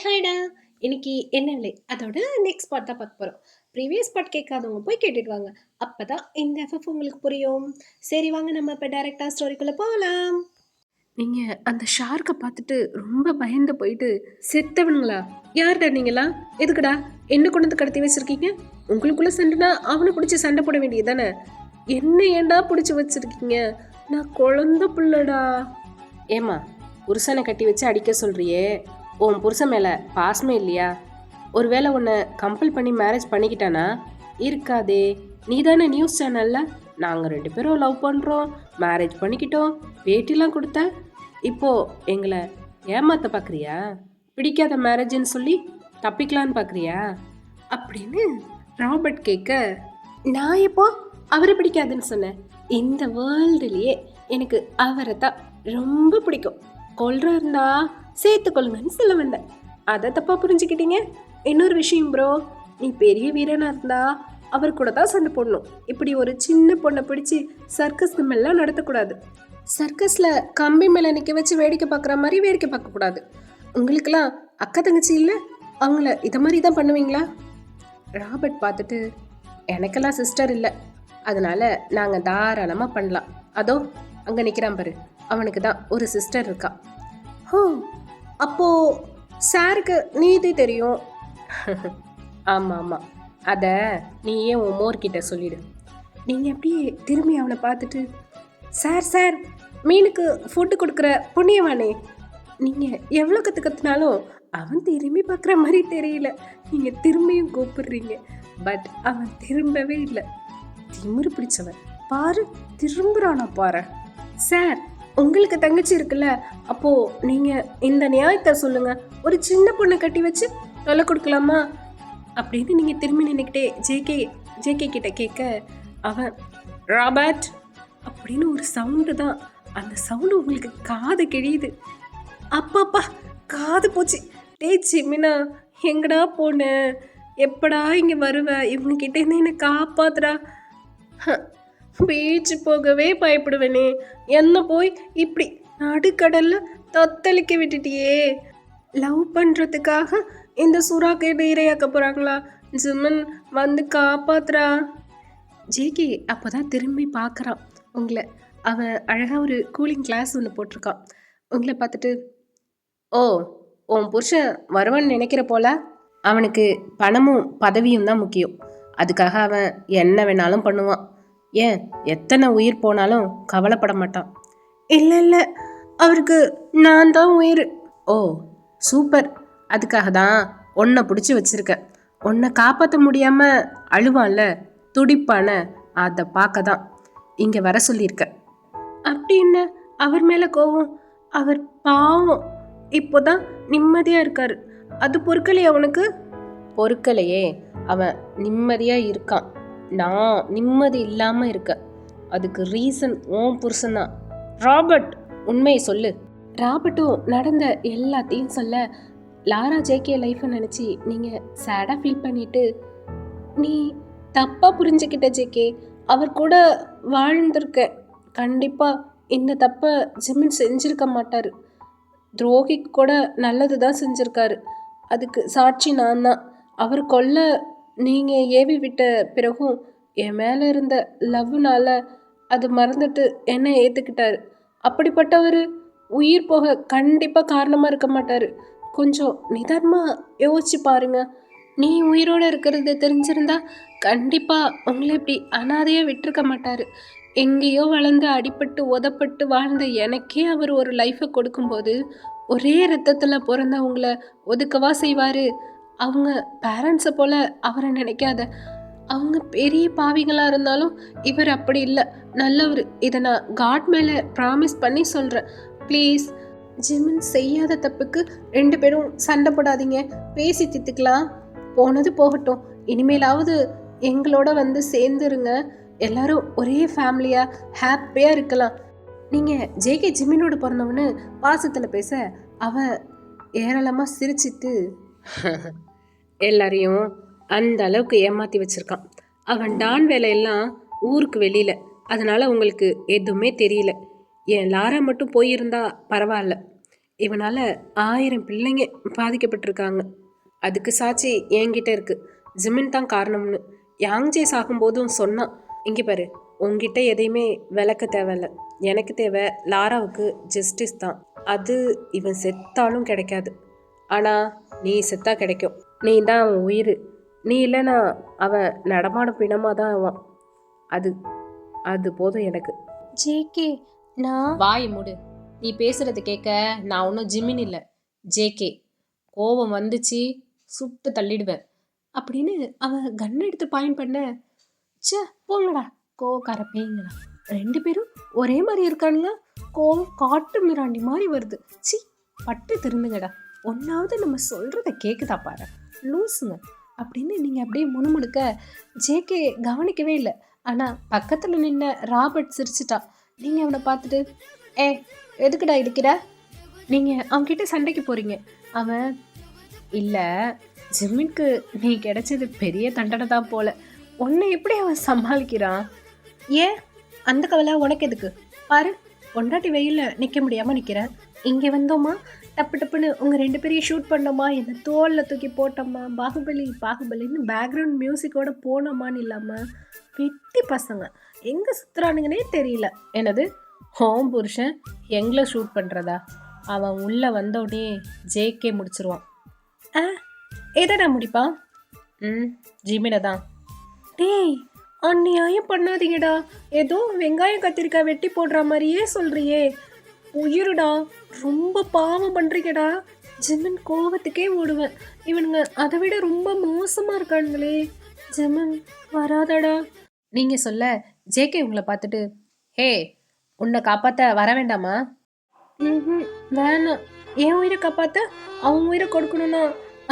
ஹாய்டா! இன்னைக்கு என்ன விலை? அதோட நெக்ஸ்ட் பார்ட் தான் பார்க்க போறோம். ப்ரீவியஸ் பார்ட் கேட்காதவங்க போய் கேட்டுட்டு வாங்க. அப்பதான் இந்த எஃப்எஃப் உங்களுக்கு புரியும். சரி வாங்க நம்ம இப்ப டைரக்ட்டா ஸ்டோரிக்குள்ள போலாம். நீங்க அந்த ஷார்க்க பார்த்துட்டு ரொம்ப பயந்து போயிட்டு, "செத்தவனுங்களா? யார்டா நீங்கலாம்? எதுக்குடா? என்ன கொண்டு வந்து கடத்தி வச்சிருக்கீங்க? உங்களுக்குள்ள சண்டைனா அவன புடிச்சு சண்டை போட வேண்டியது தானே? என்ன ஏன்டா புடிச்சு வச்சிருக்கீங்க? நான் குழந்தை புள்ளடா." ஏம்மா, புருஷனை கட்டி வச்சு அடிக்க சொல்றியே, உன் புருஷன் மேலே பாசமே இல்லையா? ஒருவேளை உன்னை கம்பல் பண்ணி மேரேஜ் பண்ணிக்கிட்டானா? இருக்காதே. நீ தானே நியூஸ் சேனலில் நாங்கள் 2 பேரும் லவ் பண்ணுறோம், மேரேஜ் பண்ணிக்கிட்டோம், பேட்டிலாம் கொடுத்த. இப்போது எங்களை ஏமாத்த பார்க்குறியா? பிடிக்காத மேரேஜ்னு சொல்லி தப்பிக்கலான்னு பார்க்குறியா? அப்படின்னு ராபர்ட் கேட்க, நான் எப்போ அவரை பிடிக்காதுன்னு சொன்னேன்? இந்த வேர்ல்டுலேயே எனக்கு அவரை தான் ரொம்ப பிடிக்கும். கொல்றா இருந்தா சேர்த்துக்கொள்ளுங்கன்னு சொல்ல வந்தேன். அதை தப்பா புரிஞ்சுக்கிட்டீங்க. இன்னொரு விஷயம் ப்ரோ, நீ பெரிய வீரனா இருந்தா அவர் கூட தான் சண்டை போடணும். இப்படி ஒரு சின்ன பொண்ணை பிடிச்சி சர்க்கஸ் எல்லாம் நடத்தக்கூடாது. சர்க்கஸ்ல கம்பி மேல நிக்க வச்சு வேடிக்கை பார்க்குற மாதிரி வேடிக்கை பார்க்கக்கூடாது. உங்களுக்கெல்லாம் அக்கா தங்கச்சி இல்லை? அவங்கள இதை மாதிரி தான் பண்ணுவீங்களா? ராபர்ட் பார்த்துட்டு, எனக்கெல்லாம் சிஸ்டர் இல்லை, அதனால நாங்கள் தாராளமாக பண்ணலாம். அதோ அங்கே நிற்கிறான் பாரு, அவனுக்கு தான் ஒரு சிஸ்டர் இருக்கா. ஓ, அப்போ சாருக்கு நீதி தெரியும். ஆமாம் ஆமாம், அதை நீயே உன் மோர்கிட்ட சொல்லிடு. நீங்கள் அப்படியே திரும்பி அவனை பார்த்துட்டு, சார் சார், மீனுக்கு ஃபுட்டு கொடுக்குற புண்ணியவானே, நீங்கள் எவ்வளோ கற்றுனாலும் அவன் திரும்பி பார்க்குற மாதிரி தெரியல. நீங்கள் திரும்பியும் கூப்பிடுறீங்க, பட் அவன் திரும்பவே இல்லை. திமிரு பிடிச்சவன் பாரு, திரும்புறானா பாரு. சார், உங்களுக்கு தங்கச்சி இருக்குல்ல, அப்போ நீங்க இந்த நியாயத்தை சொல்லுங்க. ஒரு சின்ன பொண்ணை கட்டி வச்சு தொலை கொடுக்கலாமா அப்படின்னு நீங்க திரும்பி நின்றுக்கிட்டே ஜேகே கிட்ட கேட்க, அவன் ராபர்ட் அப்படின்னு ஒரு சவுண்டு தான். அந்த சவுண்டு உங்களுக்கு காது கிழியுது. அப்பாப்பா, காது போச்சு. டே சிமினா, எங்கடா போன? எப்படா இங்கே வருவ? இவங்க கிட்ட இருந்து என்னை காப்பாத்துறா. பீச்சு போகவே பயப்படுவேனே, என்ன போய் இப்படி நடுக்கடல்ல தத்தளிக்க விட்டுட்டியே. லவ் பண்ணுறதுக்காக இந்த சுறாக்கு இரையாக்க போகிறாங்களா? ஜிமன் வந்து காப்பாத்துறா. ஜேகே அப்போதான் திரும்பி பார்க்குறான் உங்களை. அவன் அழகாக ஒரு கூலிங் கிளாஸ் ஒன்று போட்டிருக்கான். உங்களை பார்த்துட்டு, ஓ, உன் புருஷன் வருவான்னு நினைக்கிற போல. அவனுக்கு பணமும் பதவியும் தான் முக்கியம். அதுக்காக அவன் என்ன வேணாலும் பண்ணுவான். ஏன், எத்தனை உயிர் போனாலும் கவலைப்பட மாட்டான். இல்லை இல்லை, அவருக்கு நான் தான் உயிர். ஓ சூப்பர், அதுக்காக தான் உன்னை பிடிச்சி வச்சிருக்க. உன்னை காப்பாற்ற முடியாமல் அழுவான்ல, துடிப்பான, அதை பார்க்க தான் இங்கே வர சொல்லியிருக்க. அப்படின்னு அவர் மேலே கோவம்? அவர் பாவம், இப்போதான் நிம்மதியாக இருக்காரு. அது பொறுக்கலையே அவனுக்கு? பொறுக்கலையே, அவன் நிம்மதியாக இருக்கான். நான் நிம்மதி இல்லாமல் இருக்க, அதுக்கு ரீசன் உன் புருஷன்தான். ராபர்ட், உண்மையை சொல்லு. ராபர்ட்டும் நடந்த எல்லாத்தையும் சொல்ல, லாரா ஜேகே லைஃப்பை நினச்சி நீங்கள் சேடாக ஃபீல் பண்ணிட்டு, நீ தப்பாக புரிஞ்சுக்கிட்ட ஜேகே, அவர் கூட வாழ்ந்திருக்க. கண்டிப்பாக இந்த தப்பை ஜிமின் செஞ்சிருக்க மாட்டார். துரோகிக்கு கூட நல்லது தான் செஞ்சுருக்காரு. அதுக்கு சாட்சி நான் தான். அவர் கொல்ல நீங்கள் ஏவி விட்ட பிறகும் என் மேலே இருந்த லவ்னால அது மறந்துட்டு என்னை ஏற்றுக்கிட்டாரு. அப்படிப்பட்டவர் உயிர் போக கண்டிப்பாக காரணமாக இருக்க மாட்டார். கொஞ்சம் நிதானமாக யோசிச்சு பாருங்க. நீ உயிரோடு இருக்கிறது தெரிஞ்சிருந்தா கண்டிப்பாக உங்களை இப்படி அனாதையாக விட்டுருக்க மாட்டார். எங்கேயோ வளர்ந்து அடிபட்டு உதப்பட்டு வாழ்ந்த எனக்கே அவர் ஒரு லைஃப்பை கொடுக்கும்போது ஒரே ரத்தத்தில் பிறந்தவங்கள ஒதுக்கவா செய்வார்? அவங்க பேரண்ட்ஸை போல் அவரை நினைக்காத. அவங்க பெரிய பாவிகளாக இருந்தாலும் இவர் அப்படி இல்லை, நல்லவர். இதை நான் காட் மேலே ப்ராமிஸ் பண்ணி சொல்கிறேன். ப்ளீஸ், ஜிமின் செய்யாத தப்புக்கு 2 பேரும் சண்டை போடாதீங்க, பேசி தித்துக்கலாம். போனது போகட்டும், இனிமேலாவது எங்களோட வந்து சேர்ந்துருங்க. எல்லாரும் ஒரே ஃபேமிலியாக ஹாப்பியாக இருக்கலாம். நீங்கள் ஜேகே ஜிமினோட பிறந்தவன்னு பாசத்தில் பேச, அவன் ஏராளமாக சிரிச்சிட்டு எல்லாரையும் அந்த அளவுக்கு ஏமாற்றி வச்சுருக்கான். அவன் டான் வேலையெல்லாம் ஊருக்கு வெளியில், அதனால் உங்களுக்கு எதுவுமே தெரியல. என் லாரா மட்டும் போயிருந்தா பரவாயில்ல. இவனால் 1000 பிள்ளைங்க பாதிக்கப்பட்டிருக்காங்க. அதுக்கு சாட்சி என்கிட்ட இருக்கு. ஜிமின் தான் காரணம்னு யாங்ஜே சாகும்போதும் சொன்னான். இங்கே பாரு, உங்ககிட்ட எதையுமே விளக்க தேவையில்ல. எனக்கு தேவை லாராவுக்கு ஜஸ்டிஸ் தான். அது இவன் செத்தாலும் கிடைக்காது. ஆனால் நீ செத்தா கிடைக்கும். நீ தான் அவன் உயிர். நீ இல்லைன்னா அவன் நடமாடும் பிணமாக தான் ஆவான். அது அது போதும் எனக்கு. ஜேகே, நான் வாய் மூடு. நீ பேசுறது கேட்க நான் ஒன்றும் ஜிமின் இல்லை, ஜேகே. கோபம் வந்துச்சு சுட்டு தள்ளிடுவேன் அப்படின்னு அவன் கன் எடுத்து பாயிண்ட் பண்ண. ச்சே போங்கடா கோவக்கார பேய்ங்களா, 2 பேரும் ஒரே மாதிரி இருக்கானுங்க. கோவம் காட்டு மிராண்டி மாதிரி வருது. சி பட்டு திருந்துங்கடா. ஒன்றாவது நம்ம சொல்கிறத கேட்குதா பாரு லூஸுங்க அப்படின்னு நீங்கள் அப்படியே முணுமுணுக்க ஜேகே கவனிக்கவே இல்லை. ஆனால் பக்கத்தில் நின்ன ராபர்ட் சிரிச்சிட்டா. நீங்கள் அவனை பார்த்துட்டு எதுக்குடா இருக்கிற, நீங்கள் அவன்கிட்ட சண்டைக்கு போகிறீங்க. அவன் இல்லை, ஜிம்மிக்கு நீ கிடைச்சது பெரிய தண்டனை தான் போல. உன்னை எப்படி அவன் சமாளிக்கிறான்? ஏன் அந்த கவலை உனக்கு எதுக்கு? பாரு, பொண்டாட்டி வெயிலில் நிற்க முடியாமல் நிற்கிறேன். இங்கே வந்தோமா, டப்பு டப்புன்னு உங்கள் 2 பேரையும் ஷூட் பண்ணோமா, என்னை தோலில் தூக்கி போட்டோமா, பாகுபலி பாகுபலின்னு பேக்ரவுண்ட் மியூசிக்கோடு போனோமான்னு இல்லாமல் வெட்டி பசங்க எங்கே சுற்றுறானுங்கன்னே தெரியல. என்னது ஹோம் புருஷன் எங்களை ஷூட் பண்ணுறதா? அவன் உள்ளே வந்தோடனே ஜேகே முடிச்சிருவான். எதடா முடிப்பான்? ஜிமினை தான். டேய் அந்நியாயம் பண்ணாதீங்கடா. ஏதோ வெங்காயம் கத்திரிக்காய் வெட்டி போடுற மாதிரியே சொல்கிறியே. உயிருடா, ரொம்ப பாவம் பண்ணுறீங்கடா. ஜிமின் கோவத்துக்கே ஓடுவேன். இவனுங்க அதை விட ரொம்ப மோசமாக இருக்கானுங்களே. ஜிமின் வராதடா. நீங்கள் சொல்ல ஜேகே உங்களை பார்த்துட்டு, ஹே உன்னை காப்பாற்ற வர வேண்டாமா? வேணாம். என் உயிரை காப்பாற்ற அவன் உயிரை கொடுக்கணும்னா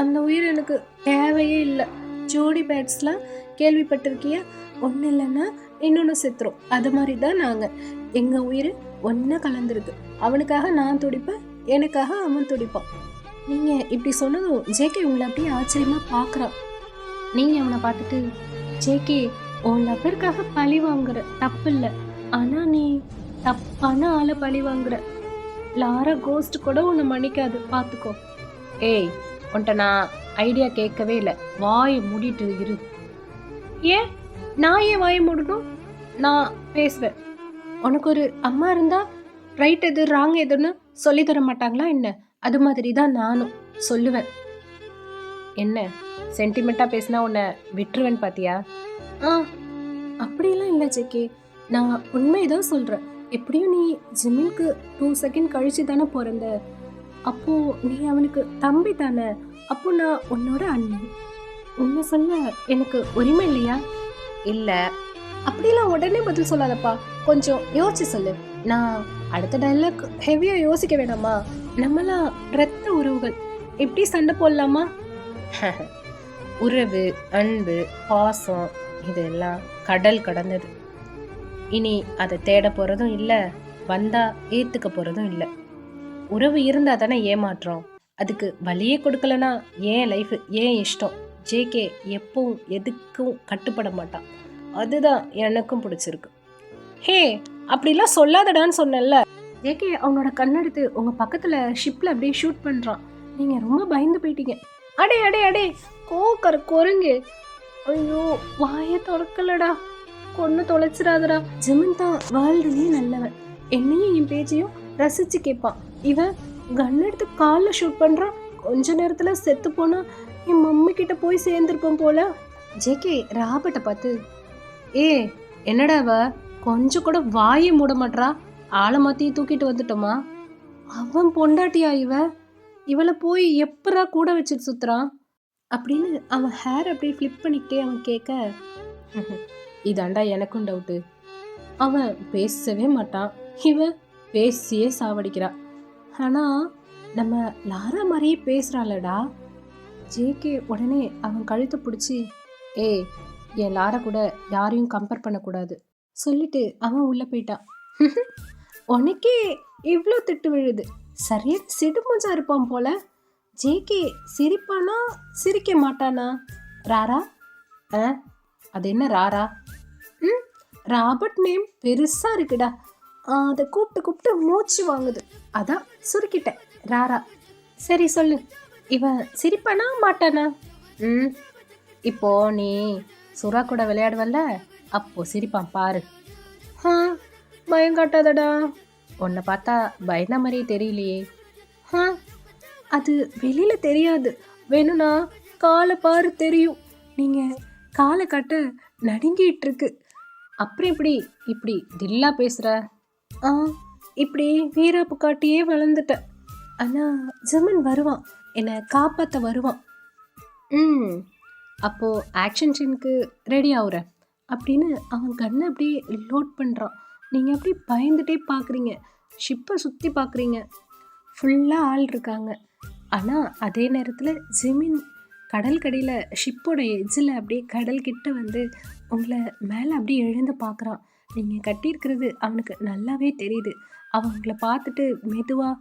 அந்த உயிர் எனக்கு தேவையே இல்லை. ஜோடி பேட்ஸ்லாம் கேள்விப்பட்டிருக்கியா? ஒன்று இல்லைன்னா இன்னொன்று செத்துரும். அது மாதிரி தான் நாங்கள். எங்கள் உயிர் ஒன்றா கலந்துருக்கு. அவனுக்காக நான் துடிப்பேன், எனக்காக அவன் துடிப்பான். நீங்கள் இப்படி சொன்னதும் ஜேகே உங்களை அப்படியே ஆச்சரியமாக பார்க்குறான். நீங்கள் அவனை பார்த்துட்டு, ஜேகே உன் லப்பருக்காக பழி வாங்குற தப்பு இல்லை. ஆனால் நீ தப்பான ஆளை பழி வாங்குற. லாரா கோஸ்ட் கூட உன்னை மன்னிக்காது, பார்த்துக்கோ. ஏய் உன்ட்ட நான் ஐடியா கேட்கவே இல்லை, வாயை மூடிட்டு இரு. ஏன் நான் ஏன் வாயை மூடணும்? நான் பேசுவேன். உனக்கு ஒரு அம்மா இருந்தா ரைட் எது ராங் எதுன்னு சொல்லி தர மாட்டாங்களா என்ன? அது மாதிரி தான் நானும் சொல்லுவேன். என்ன சென்டிமெண்ட்டாக பேசினா உன்னை விட்டுருவேன் பார்த்தியா? அப்படிலாம் இல்லை ஜேகே, நான் உண்மைதான் சொல்கிறேன். எப்படியும் நீ ஜிமினுக்கு 2 செகண்ட் கழிச்சு தானே பிறந்த. அப்போது நீ அவனுக்கு தம்பி தானே. அப்போ நான் உன்னோட அண்ணன். உண்மை சொல்ல எனக்கு உரிமை இல்லையா? இல்லை. அப்படிலாம் உடனே பதில் சொல்லாதப்பா, கொஞ்சம் யோசிச்சு சொல்லு. நான் அடுத்த டைலாக் ஹெவியாக யோசிக்க வேணாமா? நம்மளாம் இரத்த உறவுகள், எப்படி சண்டை போடலாமா? உறவு, அன்பு, பாசம் இதெல்லாம் கடல் கடந்தது. இனி அதை தேட போகிறதும் இல்லை, வந்தால் ஏற்றுக்க போகிறதும் இல்லை. உறவு இருந்தால் தானே ஏமாற்றம். அதுக்கு வழியே கொடுக்கலனா ஏன் லைஃபு, ஏன் இஷ்டம். ஜேகே எப்பவும் எதுக்கும் கட்டுப்பட மாட்டான். அதுதான் எனக்கும் பிடிச்சிருக்கு. ஹே அப்படிலாம் சொல்லாதடான்னு சொன்னேன்ல. ஜேகே அவனோட கண்ணெடுத்து உங்கள் பக்கத்தில் ஷிப்பில் அப்படியே ஷூட் பண்ணுறான். நீங்கள் ரொம்ப பயந்து போயிட்டீங்க. அடே அடே அடே கோக்கர் குரங்கு, ஐயோ வாயை திறக்கலடா, கொன்று தொலைச்சிடாதடா. ஜிமின் தான் வேர்ல்டுலேயே நல்லவன். என்னையும் என் பேச்சையும் ரசித்து கேட்பான். இவன் கன் எடுத்து காலில் ஷூட் பண்ணுறான். கொஞ்ச நேரத்தில் செத்து போனால் என் மம்மி கிட்ட போய் சேர்ந்துருப்போம் போல. ஜேகே ராபர்ட்டை பார்த்து, என்னடாவ கொஞ்சம் கூட வாயை மூட மாட்றா, ஆளை மாற்றி தூக்கிட்டு வந்துட்டோமா? அவன் பொண்டாட்டியா இவளை போய் எப்பரா கூட வச்சுட்டு சுற்றுறான் அப்படின்னு அவன் ஹேர் அப்படியே ஃப்ளிப் பண்ணிக்கிட்டே அவன் கேட்க, இதாண்டா எனக்கும் டவுட்டு. அவன் பேசவே மாட்டான், இவன் பேசியே சாவடிக்கிறா. ஆனால் நம்ம லாரா மாதிரியே பேசுகிறாளடா. ஜேகே உடனே அவன் கழுத்தை பிடிச்சி, என் லாரா கூட யாரையும் கம்பேர் பண்ணக்கூடாது சொல்லிட்டு அவன் உள்ளே போயிட்டான். உனக்கே இவ்வளோ திட்டு விழுது, சரியா சிடுமூஞ்சா இருப்பான் போல. ஜேகே சிரிப்பானா சிரிக்க மாட்டானா? ராரா? அது என்ன ராரா? ராபர்ட் நேம் பெருசாக இருக்குடா, அதை கூப்பிட்டு கூப்பிட்டு மூச்சு வாங்குது, அதான் சுருக்கிட்டேன். ராரா. சரி சொல்லு, இவன் சிரிப்பானா மாட்டானா? ம் இப்போ நீ சுறா கூட விளையாடுவல்ல, அப்போ சிரிப்பான் பாரு. ஆ பயம் காட்டாதடா. உன்னை பார்த்தா பயந்த மாதிரியே தெரியலையே. ஆ அது வெளியில தெரியாது, வேணும்னா காலை பாரு தெரியும். நீங்க காலை காட்ட நடுங்கிட்டு இருக்கு. அப்புறம் இப்படி இப்படி தில்லா பேசுற? ஆ இப்படி வீராப்பு காட்டியே வளர்ந்துட்டேன். ஆனா ஜிமன் வருவான், என்னை காப்பாற்ற வருவான் ம் அப்போ ஆக்ஷன் சீனுக்கு ரெடி ஆகுற? அப்படின்னு அவன் கண்ணை அப்படியே லோட் பண்ணுறான். நீங்கள் அப்படியே பயந்துட்டே பார்க்குறீங்க, ஷிப்பை சுற்றி பார்க்குறீங்க, ஃபுல்லாக ஆள் இருக்காங்க. ஆனால் அதே நேரத்தில் ஜிமின் கடல் கடியில் ஷிப்போட எஜ்ஜில் அப்படியே கடல் கிட்ட வந்து உங்களை மேலே அப்படியே எழுந்து பார்க்குறான். நீங்கள் கட்டியிருக்கிறது அவனுக்கு நல்லாவே தெரியுது. அவன் உங்களை பார்த்துட்டு மெதுவாக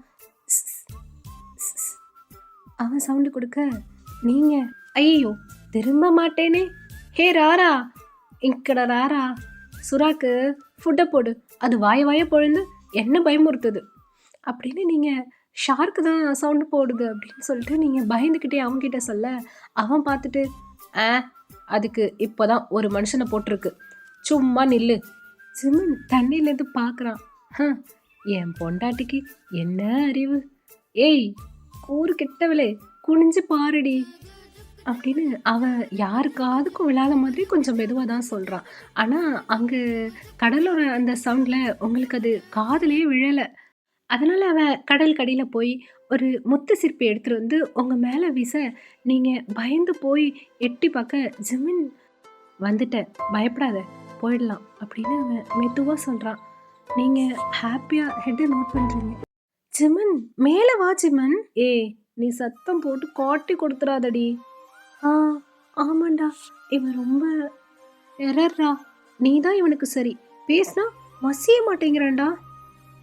அவன் சவுண்டு கொடுக்க நீங்கள் ஐயோ திரும்ப மாட்டேனே, ஹே ராரா, இக்கட ராரா, சுறாக்கு ஃபுட்டை போடு, அது வாய பொழுந்து என்ன பயமுறுத்துது அப்படின்னு நீங்கள் ஷார்க்கு தான் சவுண்டு போடுது அப்படின்னு சொல்லிட்டு நீங்கள் பயந்துக்கிட்டே அவன்கிட்ட சொல்ல, அவன் பார்த்துட்டு அதுக்கு இப்போதான் ஒரு மனுஷனை போட்டிருக்கு, சும்மா நில்லு. ஜிமன் தண்ணியிலேருந்து பார்க்குறான். என் பொண்டாட்டிக்கு என்ன அறிவு. ஏய் கூறு கெட்டவளே, குனிஞ்சு பாருடி அப்படின்னு அவன் யாருக்காதுக்கும் விழாத மாதிரி கொஞ்சம் மெதுவாக தான் சொல்கிறான். ஆனால் அங்கே கடலோட அந்த சவுண்டில் உங்களுக்கு அது காதுலேயே விழலை. அதனால் அவன் கடல் கடியில் போய் ஒரு முத்து சிற்பி எடுத்துகிட்டு வந்து உங்கள் மேலே வீச நீங்கள் பயந்து போய் எட்டி பார்க்க ஜிமின் வந்துட்டேன், பயப்படாத, போயிடலாம் அப்படின்னு அவன் மெதுவாக சொல்கிறான். நீங்கள் ஹாப்பியாக ஹெட்டை நோட் பண்ணுறீங்க. ஜிமன் மேலே வா ஜிமன். நீ சத்தம் போட்டு காட்டி கொடுத்துடாதடி. ஆமாண்டா, இவன் ரொம்ப எரர்ரா, நீ தான் இவனுக்கு சரி, பேசினா மசிய மாட்டேங்கிறான்டா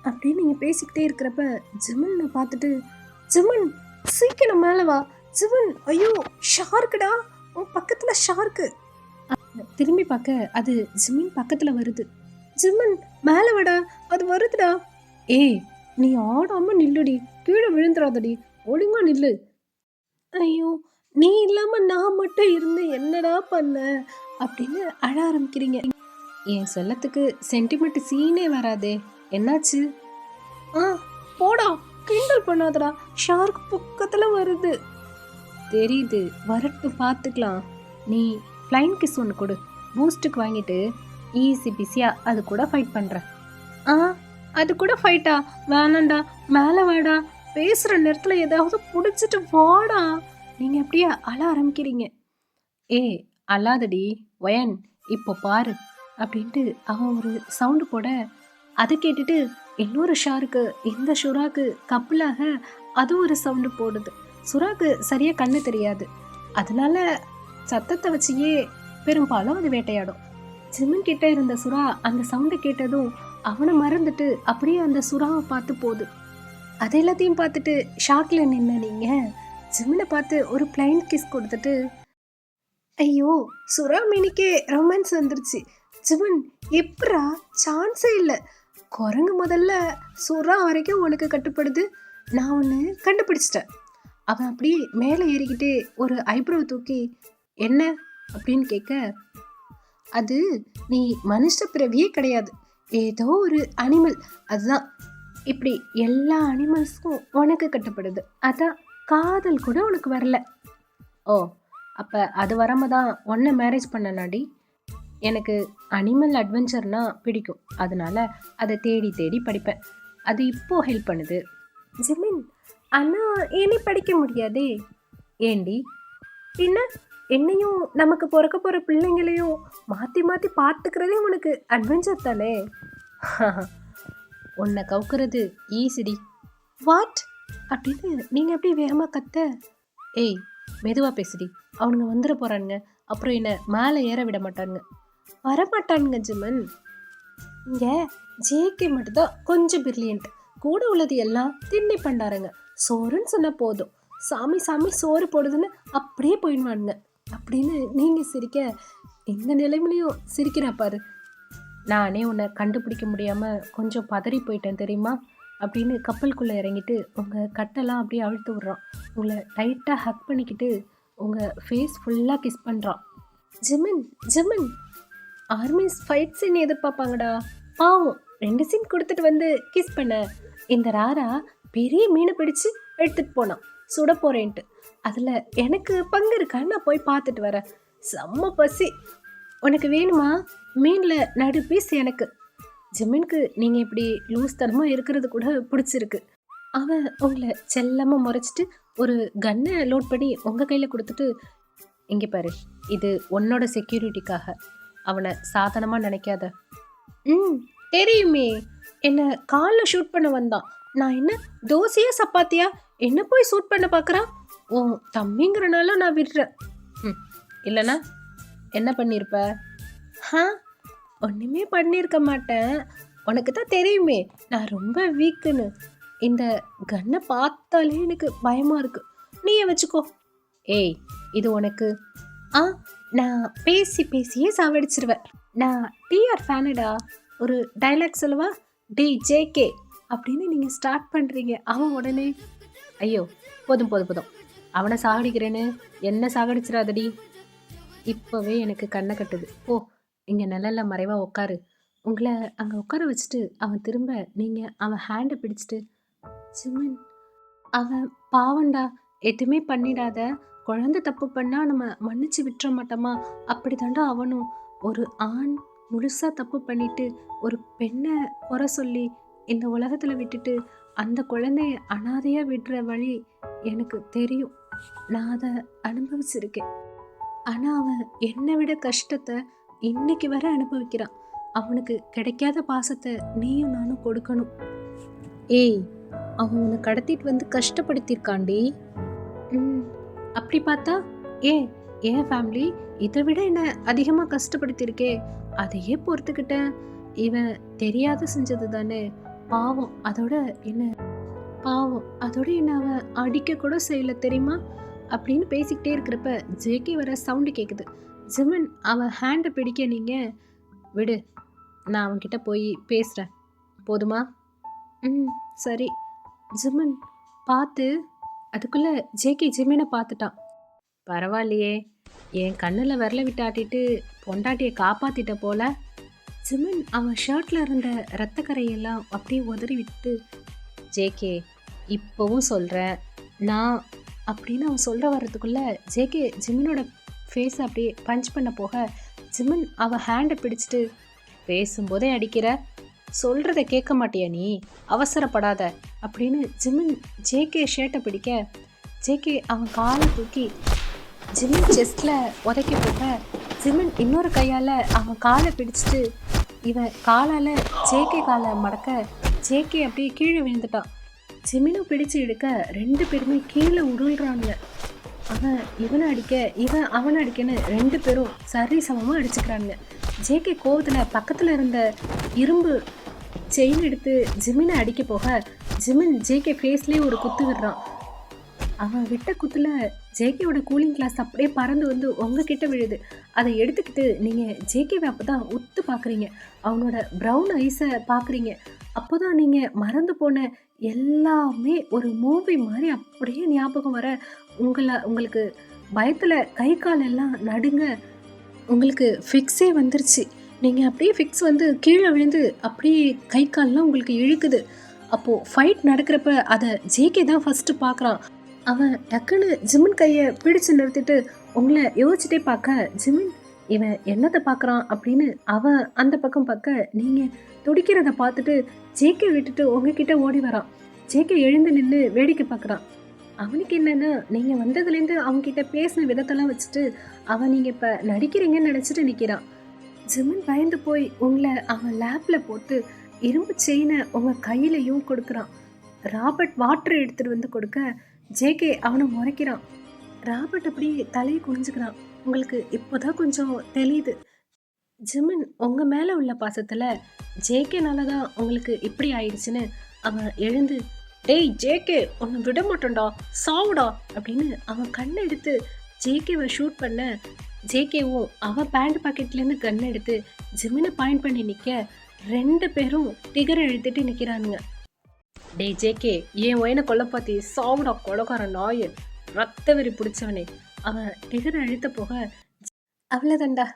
அப்படின்னு நீங்கள் பேசிக்கிட்டே இருக்கிறப்ப ஜிமனை பார்த்துட்டு, ஜிமன் சீக்கிரம் மேலே வா ஜிமன், ஐயோ ஷார்க்குடா, உன் பக்கத்தில் ஷார்க்கு. திரும்பி பார்க்க அது ஜிமின் பக்கத்தில் வருது. ஜிமன் மேலே வாடா, அது வருதுடா. நீ ஆடாமல் நில்லுடி, கீழே விழுந்துடாதடி, ஒழுங்கா நில்லு. ஐயோ நீ இல்லாமல் நான் மட்டும் இருந்து என்னடா பண்ண அப்படின்னு அழ ஆரம்பிக்கிறீங்க. என் சொல்லத்துக்கு சென்டிமெண்ட் சீனே வராதே, என்னாச்சு? போடா, கிண்டல் பண்ணாதடா, ஷார்க் பக்கத்தில் வருது. தெரியுது, வரட்டும் பார்த்துக்கலாம். நீ ஃப்ளைங் கிஸ் ஒன்று கொடு, பூஸ்ட்டுக்கு வாங்கிட்டு ஈஸி பிஸியாக அது கூட ஃபைட் பண்ணுறேன். அது கூட ஃபைட்டா? வேணாண்டா, மேலே வாடா, பேசுகிற நேரத்தில் ஏதாவது பிடிச்சிட்டு வாடா. நீங்கள் அப்படியே அழ ஆரம்பிக்கிறீங்க. அல்லாதடி ஒயன், இப்போ பாரு அப்படின்ட்டு அவன் ஒரு சவுண்டு போட அதை கேட்டுட்டு இன்னொரு ஷாருக்கு இந்த சுறாக்கு கப்பலாக அது ஒரு சவுண்டு போடுது. சுறாக்கு சரியாக கண்ணு தெரியாது, அதனால சத்தத்தை வச்சியே பெரும்பாலும் அது வேட்டையாடும். ஜிமின் கிட்ட இருந்த சுறா அந்த சவுண்டை கேட்டதும் அவனை மறந்துட்டு அப்படியே அந்த சுறாவை பார்த்து போகுது. அது எல்லாத்தையும் பார்த்துட்டு ஷாக்கில் நின்ன நீங்கள் ஜிமினை பார்த்து ஒரு பிளைன் கிஸ் கொடுத்துட்டு, ஐயோ சுறா மீனிக்கே ரொமான்ஸ் வந்துருச்சு. ஜிமன் எப்படா, சான்ஸே இல்லை, குரங்கு முதல்ல சுறா வரைக்கும் உனக்கு கட்டுப்படுது, நான் ஒன்று கண்டுபிடிச்சிட்டேன். அவன் அப்படியே மேலே ஏறிக்கிட்டே ஒரு ஐப்ரோ தூக்கி என்ன அப்படின்னு கேட்க, அது நீ மனுஷ பிறவியே கிடையாது, ஏதோ ஒரு அனிமல், அதுதான் இப்படி எல்லா அனிமல்ஸும் உனக்கு கட்டுப்படுது, அதான் காதல் கூட உனக்கு வரல. அப்போ அது வராம தான் உன்னை மேரேஜ் பண்ணனாடி. எனக்கு அனிமல் அட்வென்ச்சர்னா பிடிக்கும், அதனால அதை தேடி தேடி படிப்பேன், அது இப்போது ஹெல்ப் பண்ணுது. ஜிமின், ஆனால் இனி படிக்க முடியாதே. ஏண்டி? பின்ன என்னையும் நமக்கு பிறக்க போகிற பிள்ளைங்களையும் மாற்றி மாற்றி பார்த்துக்கிறதே உனக்கு அட்வென்ச்சர் தானே. உன்னை கவுக்கிறது ஈஸிடி. வாட் அப்படின்னு நீங்கள் எப்படி வேகமாக கத்த, மெதுவாக பேசுடி, அவனுங்க வந்துட போகிறானுங்க, அப்புறம் என்னை மேலே ஏற விட மாட்டானுங்க. வரமாட்டானுங்க ஜிமன், இங்கே ஜேகே மட்டும்தான் கொஞ்சம் பிரில்லியன்ட், கூட உள்ளது எல்லாம் திண்ணி பண்ணாருங்க. சோறுன்னு சொன்னால் போதும், சாமி சாமி சோறு போடுதுன்னு அப்படியே போயிடுவானுங்க அப்படின்னு நீங்கள் சிரிக்க, இந்த நிலைமையிலையும் சிரிக்கிறா பாரு. நானே உன்னை கண்டுபிடிக்க முடியாமல் கொஞ்சம் பதறி போயிட்டேன் தெரியுமா? அப்படின்னு கப்பலுக்குள்ளே இறங்கிட்டு உங்கள் கட்டெல்லாம் அப்படியே அழுத்து விட்றான். உங்களை டைட்டாக ஹக் பண்ணிக்கிட்டு உங்கள் ஃபேஸ் ஃபுல்லாக கிஸ் பண்ணுறான். Jimin Jimin ARMYs fight scene எதிர்பார்ப்பாங்கடா. பாவம் 2 சீன் கொடுத்துட்டு வந்து கிஸ் பண்ண. இந்த ராரா பெரிய மீனை பிடிச்சு எடுத்துகிட்டு போனான் சுட போகிறேன்ட்டு. அதில் எனக்கு பங்கு இருக்கான்னு நான் போய் பார்த்துட்டு வரேன். செம்ம பசி. உனக்கு வேணுமா? மீனில் நடு பீஸ் எனக்கு. ஜிமினுக்கு நீங்கள் இப்படி லூஸ் தனமாக இருக்கிறது கூட பிடிச்சிருக்கு. அவன் உங்களை செல்லமாக முறைச்சிட்டு ஒரு கன்னை லோட் பண்ணி உங்கள் கையில் கொடுத்துட்டு, இங்கே பாரு, இது உன்னோட செக்யூரிட்டிக்காக, அவனை சாதாரணமாக நினைக்காத. தெரியுமே, என்னை காலில் ஷூட் பண்ண வந்தான். நான் என்ன தோசையா சப்பாத்தியா என்ன போய் ஷூட் பண்ண பார்க்குறான்? உன் தம்பிங்கிறனால நான் விடுறேன். இல்லைனா என்ன பண்ணியிருப்ப? ஒன்றுமே பண்ணியிருக்க மாட்டேன். உனக்கு தான் தெரியுமே நான் ரொம்ப வீக்குன்னு. இந்த கன்னை பார்த்தாலே எனக்கு பயமாக இருக்கு. நீயே வச்சுக்கோ. ஏய், இது உனக்கு. நான் பேசியே சாவடிச்சிருவேன். நான் டிஆர் ஃபேனுடா. ஒரு டைலாக் சொல்லவா? ஜேகே அப்படின்னு நீங்கள் ஸ்டார்ட் பண்ணுறீங்க. அவன் உடனே ஐயோ, போதும் போதும் போதும், அவனை சாகடிக்கிறேன்னு என்ன சாகடிச்சிடாதடி. இப்போவே எனக்கு கண்ணை கட்டுது. ஓ, இங்கே நிழல்ல மறைவாக உட்காரு. உங்களை அங்கே உட்கார வச்சுட்டு அவன் திரும்ப நீங்கள் அவன் ஹேண்டை பிடிச்சிட்டு, ஜிமின் அவன் பாவண்டா, எதுவுமே பண்ணிடாத. குழந்தை தப்பு பண்ணால் நம்ம மன்னிச்சு விட்டுற மாட்டோமா? அப்படி தாண்டா அவனும். ஒரு ஆண் முழுசாக தப்பு பண்ணிட்டு ஒரு பெண்ணை குறை சொல்லி இந்த உலகத்தில் விட்டுட்டு அந்த குழந்தைய அனாதையாக விடுற வழி எனக்கு தெரியும். நான் அதை அனுபவிச்சிருக்கேன். ஆனால் அவன் என்னை விட கஷ்டத்தை இன்னைக்கு வர அனுபவிக்கிறான். அவனுக்கு கிடைக்காத பாசத்தை நீயும் நானும் கொடுக்கணும். ஏய், அவன் உன்னை கடத்திட்டு வந்து கஷ்டப்படுத்தியிருக்காண்டி. அப்படி பார்த்தா ஏன் ஃபேமிலி இதை விட என்ன அதிகமாக கஷ்டப்படுத்தியிருக்கே. அதையே பொறுத்துக்கிட்டேன். இவன் தெரியாத செஞ்சது தானே. பாவம், அதோட என்ன அவன் அடிக்க கூட செய்யல தெரியுமா அப்படின்னு பேசிக்கிட்டே இருக்கிறப்ப ஜேகே வர சவுண்டு கேட்குது. ஜிமின் அவன் ஹேண்டை பிடிக்க, நீங்கள் விடு, நான் அவன்கிட்ட போய் பேசுகிறேன், போதுமா? சரி. ஜிமின் பார்த்து. அதுக்குள்ளே ஜேகே ஜிமினை பார்த்துட்டான். பரவாயில்லையே, என் கண்ணில் விரல விட்டு ஆட்டிட்டு பொண்டாட்டியை காப்பாற்றிட்ட போல. ஜிமின் அவன் ஷர்ட்டில் இருந்த ரத்தக்கரையெல்லாம் அப்படியே உதறி விட்டு, ஜேகே இப்போவும் சொல்கிறேன் நான் அப்படின்னு அவன் சொல்கிற வர்றதுக்குள்ளே ஜேகே ஜிமினோட ஃபேஸை அப்படியே பஞ்ச் பண்ண போக ஜிமின் அவன் ஹேண்டை பிடிச்சிட்டு, பேசும்போதே அடிக்கிற, சொல்கிறத கேட்க மாட்டியா நீ? அவசரப்படாத அப்படின்னு ஜிமின் ஜேகே ஷர்ட்டை பிடிக்க, ஜேகே அவன் காலை தூக்கி ஜிமின் செஸ்டில் உதைக்க போக ஜிமின் இன்னொரு கையால் அவன் காலை பிடிச்சிட்டு இவன் காலால் ஜேகே காலை மடக்க ஜேகே அப்படியே கீழே விழுந்துட்டான். ஜிமினும் பிடிச்சு எடுக்க 2 பேருமே கீழே உருள்றானுங்க. அவன் இவனை அடிக்க இவன் அவனை அடிக்கன்னு 2 பேரும் சரி சமமாக அடிச்சுக்கிறானுங்க. ஜேகே கோவத்தில் பக்கத்தில் இருந்த இரும்பு செயின் எடுத்து ஜிமினை அடிக்க போக ஜிமின் ஜேகே ஃபேஸ்லேயே ஒரு குத்து விடுறான். அவன் விட்ட குத்தில் ஜேகேவோட கூலிங் கிளாஸ் அப்படியே பறந்து வந்து உங்ககிட்ட விழுது. அதை எடுத்துக்கிட்டு நீங்கள் ஜேகேவை அப்போ தான் உத்து பார்க்குறீங்க. அவனோட ப்ரௌன் ஐஸை பார்க்குறீங்க. அப்போ தான் நீங்கள் மறந்து போன எல்லாமே ஒரு மூவி மாதிரி அப்படியே ஞாபகம் வர உங்களுக்கு பயத்தில் கை கால் எல்லாம் நடுங்க. உங்களுக்கு ஃபிக்ஸே வந்துருச்சு. நீங்கள் அப்படியே ஃபிக்ஸ் வந்து கீழே விழுந்து அப்படியே கை கால்லாம் உங்களுக்கு இழுக்குது. அப்போது ஃபைட் நடக்கிறப்ப அதை ஜேகே தான் ஃபஸ்ட்டு பார்க்குறான். அவன் டக்குன்னு ஜிமின் கையை பிடிச்சு நிறுத்திட்டு உங்களை யோசிச்சுட்டே பார்க்க, ஜிமின் இவன் என்னத்தை பார்க்குறான் அப்படின்னு அவன் அந்த பக்கம் பார்க்க, நீங்கள் துடிக்கிறத பார்த்துட்டு ஜேகே விட்டுட்டு உங்ககிட்ட ஓடி வரான். ஜேகே எழுந்து நின்று வேடிக்கை பார்க்குறான். அவனுக்கு என்னென்னா, நீங்கள் வந்ததுலேருந்து அவன்கிட்ட பேசின விதத்தெல்லாம் வச்சுட்டு அவன் நீங்கள் இப்போ நடிக்கிறீங்கன்னு நினச்சிட்டு நிற்கிறான். ஜிமின் பயந்து போய் உங்களை அவன் லேப்பில் போட்டு இரும்பு செயினை உங்கள் கையிலையும் கொடுக்குறான். ராபர்ட் வாட்டர் எடுத்துகிட்டு வந்து கொடுக்க ஜேகே அவனை முறைக்கிறான். ராபர்ட் அப்படியே தலையை குனிஞ்சுக்கிறான். உங்களுக்கு இப்போதான் கொஞ்சம் தெரியுது. ஜிமின் உங்கள் மேலே உள்ள பாசத்தில் ஜேகேனால தான் உங்களுக்கு இப்படி ஆயிடுச்சுன்னு அவன் எழுந்து, டேய் ஜேகே உன்னை விட மாட்டோண்டா, சாவுடா அப்படின்னு அவன் கண்ணை எடுத்து ஜேகேவை ஷூட் பண்ண, ஜேகேவும் அவன் பேண்ட் பாக்கெட்லேருந்து கண்ணை எடுத்து ஜிமினை பாயிண்ட் பண்ணி நிற்க 2 பேரும் டிகரை இழுத்துட்டு நிற்கிறானுங்க. டேய் ஜேகே, என் ஒயனை கொல்ல பாத்தி சாவுடா கொலகாரன் நாயே, ரத்த வெறி பிடிச்சவனே. அவன் டிகர அழுத்த போக, அவ்வளோதான்டா.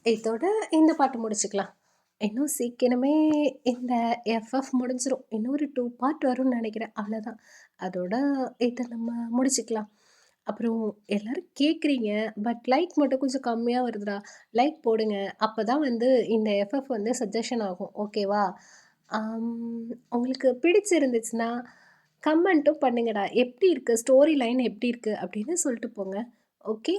இதோட இந்த பாட்டு முடிச்சுக்கலாம். இன்னும் சீக்கிரமே இந்த எஃப்எஃப் முடிஞ்சிரும். இன்னும் ஒரு 2 பார்ட் வரும்னு நினைக்கிறேன். அவ்வளோதான். அதோட இதை நம்ம முடிச்சுக்கலாம். அப்புறம் எல்லாரும் கேட்குறீங்க, பட் லைக் மட்டும் கொஞ்சம் கம்மியாக வருதுடா. லைக் போடுங்க. அப்போ தான் வந்து இந்த எஃப்எஃப் வந்து சஜஷன் ஆகும். ஓகேவா? உங்களுக்கு பிடிச்சிருந்துச்சுன்னா கமெண்ட்டும் பண்ணுங்கடா. எப்படி இருக்குது ஸ்டோரி லைன் எப்படி இருக்குது அப்படின்னு சொல்லிட்டு போங்க. ஓகே.